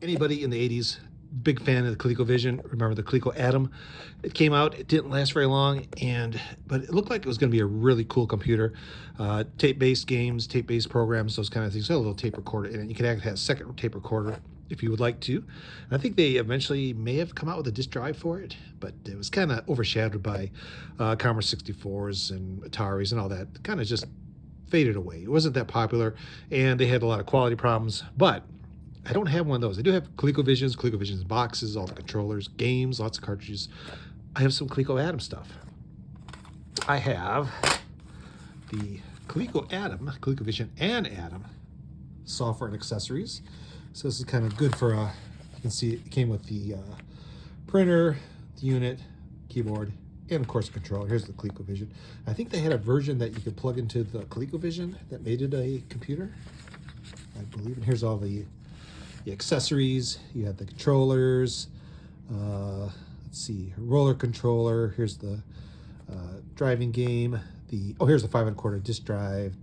anybody in the 80s, big fan of the ColecoVision. Remember the Coleco Adam? It came out, it didn't last very long, but it looked like it was going to be a really cool computer. Tape-based games, tape-based programs, those kind of things. Got a little tape recorder in it. You can actually have a second tape recorder if you would like to. And I think they eventually may have come out with a disk drive for it, but it was kind of overshadowed by Commodore 64s and Ataris and all that. Kind of just faded away. It wasn't that popular, and they had a lot of quality problems, but I don't have one of those. I do have ColecoVisions boxes, all the controllers, games, lots of cartridges. I have some Coleco Adam stuff. I have the Coleco Adam, ColecoVision and Adam software and accessories. So this is kind of good for, you can see it came with the printer, the unit, keyboard, and of course a controller. Here's the ColecoVision. I think they had a version that you could plug into the ColecoVision that made it a computer, I believe. And here's all the accessories. You have the controllers, let's see, roller controller. Here's the driving game. Here's the 5 1/4 disk drive.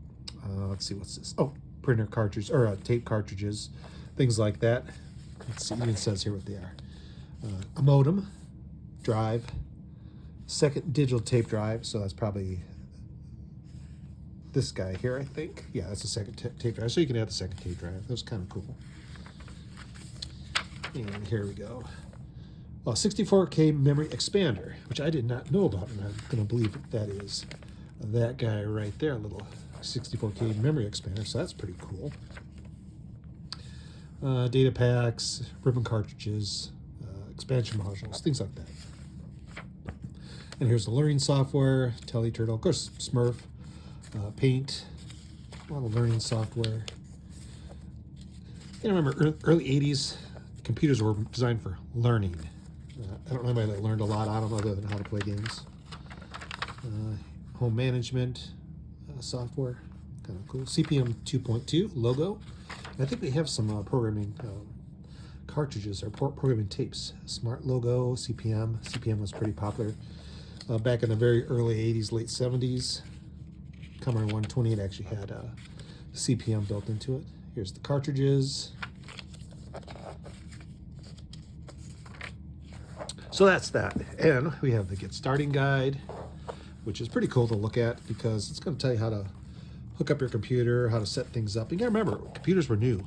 Let's see, what's this? Oh, printer cartridge, or tape cartridges, things like that. Let's see, it even says here what they are. A modem, drive, second digital tape drive, so that's probably this guy here, I think. Yeah, that's a second tape drive, so you can have the second tape drive. That was kind of cool. And here we go. 64K memory expander, which I did not know about, and I'm going to believe that is that guy right there, a little 64K memory expander, so that's pretty cool. Data packs, ribbon cartridges, expansion modules, things like that. And here's the learning software, TeleTurtle, of course, Smurf, Paint, a lot of learning software. I remember early 80s, computers were designed for learning. I don't know anybody that learned a lot out of them other than how to play games. Home management software, kind of cool. CPM 2.2 logo. And I think they have some programming cartridges or programming tapes. Smart logo, CPM. CPM was pretty popular back in the very early 80s, late 70s. Commodore 128 actually had CPM built into it. Here's the cartridges. So that's that. And we have the Get Starting Guide, which is pretty cool to look at because it's going to tell you how to hook up your computer, how to set things up. You got to remember, computers were new.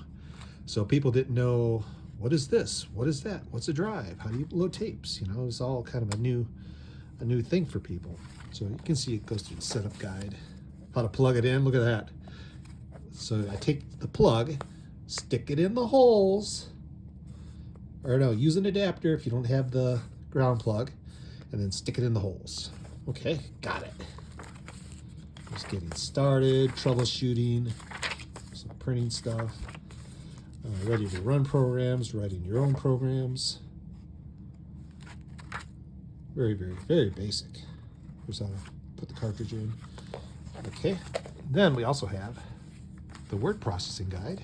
So people didn't know, what is this? What is that? What's a drive? How do you load tapes? You know, it's all kind of a new thing for people. So you can see it goes through the setup guide, how to plug it in. Look at that. So I take the plug, stick it in the holes, or no, use an adapter if you don't have the ground plug, and then stick it in the holes. Okay, got it. Just getting started, troubleshooting, some printing stuff, ready to run programs, writing your own programs. Very, very, very basic. Here's how to put the cartridge in. Okay, then we also have the word processing guide,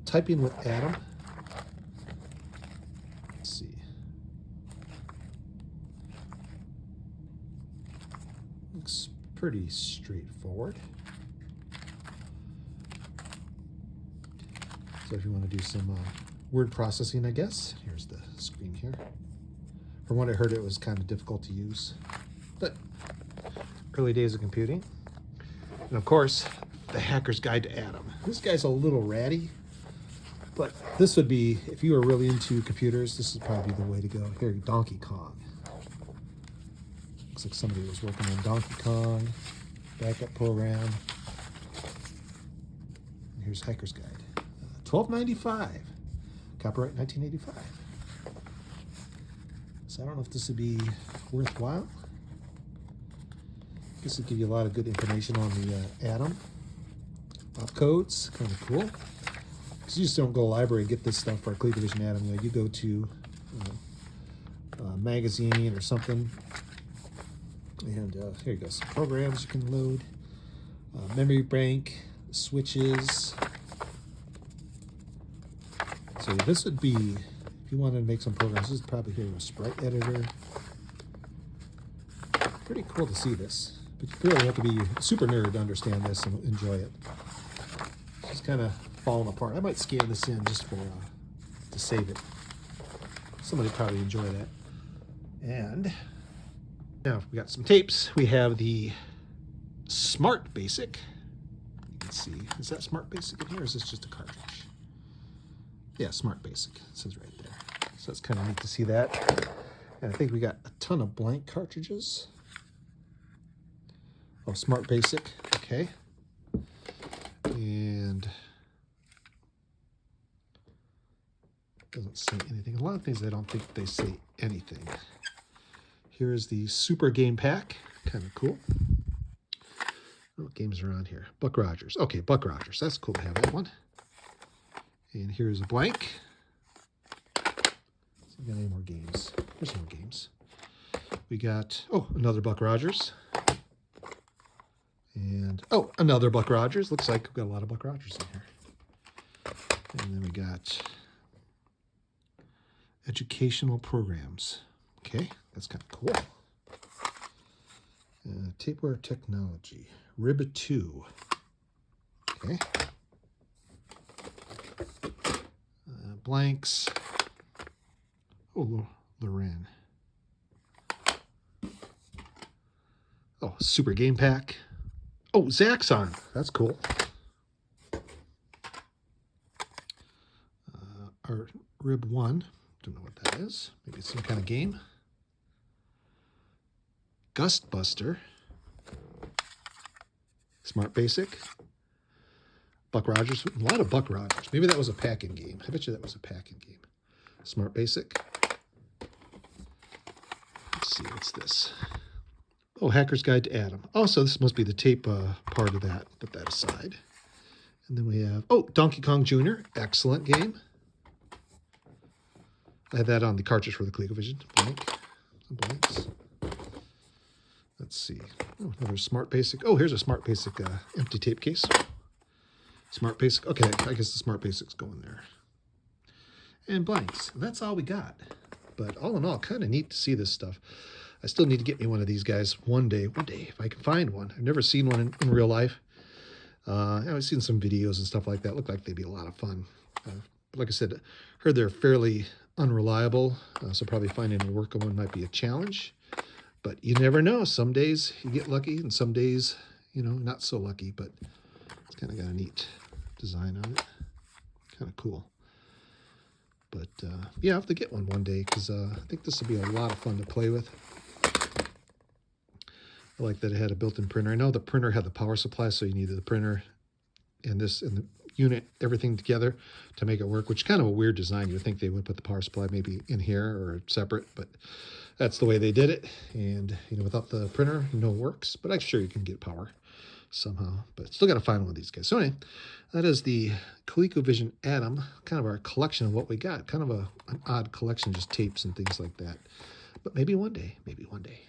typing with Adam. Let's see. Looks pretty straightforward. So if you want to do some word processing, I guess, here's the screen here. From what I heard, it was kind of difficult to use, but early days of computing. And of course, the Hacker's Guide to Adam. This guy's a little ratty, but this would be, if you were really into computers, this would probably be the way to go. Here, Donkey Kong. Looks like somebody was working on Donkey Kong, backup program. And here's Hacker's Guide. $12.95, copyright 1985. So I don't know if this would be worthwhile. This will give you a lot of good information on the Adam. Opcodes, kind of cool. Because you just don't go to the library and get this stuff for a ColecoVision Adam. You know, you go to a magazine or something. And here you go, some programs you can load. Memory bank, switches. So this would be, if you wanted to make some programs, this is probably here a sprite editor. Pretty cool to see this, but you really have to be a super nerd to understand this and enjoy it. It's kind of falling apart. I might scan this in just for to save it. Somebody probably enjoy that. And now we got some tapes. We have the Smart Basic. Let's see, is that Smart Basic in here, or is this just a cartridge? Yeah, Smart Basic, it says right there. So it's kind of neat to see that. And I think we got a ton of blank cartridges. Oh, Smart Basic, okay. And doesn't say anything. A lot of things I don't think they say anything. Here's the Super Game Pack, kind of cool. What games are on here? Buck Rogers. Okay, Buck Rogers. That's cool to have that one. And here's a blank. So we got any more games? Here's some more games. We got, oh, another Buck Rogers. And, oh, another Buck Rogers. Looks like we've got a lot of Buck Rogers in here. And then we got educational programs. Okay, that's kind of cool. Tapeware technology. Rib 2. Okay. Blanks. Oh, Loren. Oh, Super Game Pack. Oh, Zaxxon. That's cool. Our Rib 1. Don't know what that is. Maybe it's some kind of game. Gustbuster. Smart Basic. Buck Rogers. A lot of Buck Rogers. Maybe that was a pack-in game. I bet you that was a pack-in game. Smart Basic. Let's see, what's this? Oh, Hacker's Guide to Adam. Oh, so this must be the tape part of that. Put that aside. And then we have, oh, Donkey Kong Jr. Excellent game. I had that on the cartridge for the ColecoVision. Blank. Some blanks. Let's see. Oh, another Smart Basic. Oh, here's a Smart Basic empty tape case. Smart Basic. Okay, I guess the Smart Basic's going there. And blanks. And that's all we got. But all in all, kind of neat to see this stuff. I still need to get me one of these guys one day, if I can find one. I've never seen one in real life. I've seen some videos and stuff like that. Look like they'd be a lot of fun. But like I said, heard they're fairly unreliable, so probably finding a working one might be a challenge. But you never know. Some days you get lucky, and some days, you know, not so lucky. But it's kind of got a neat design on it. Kind of cool. But yeah, I'll have to get one day, because I think this will be a lot of fun to play with. I like that it had a built-in printer. I know the printer had the power supply, so you needed the printer and this and the unit, everything together to make it work, which is kind of a weird design. You would think they would put the power supply maybe in here or separate, but that's the way they did it. And, you know, without the printer, it works. But I'm sure you can get power somehow. But still got to find one of these guys. So anyway, that is the ColecoVision Adam, kind of our collection of what we got. Kind of an odd collection, just tapes and things like that. But maybe one day, maybe one day.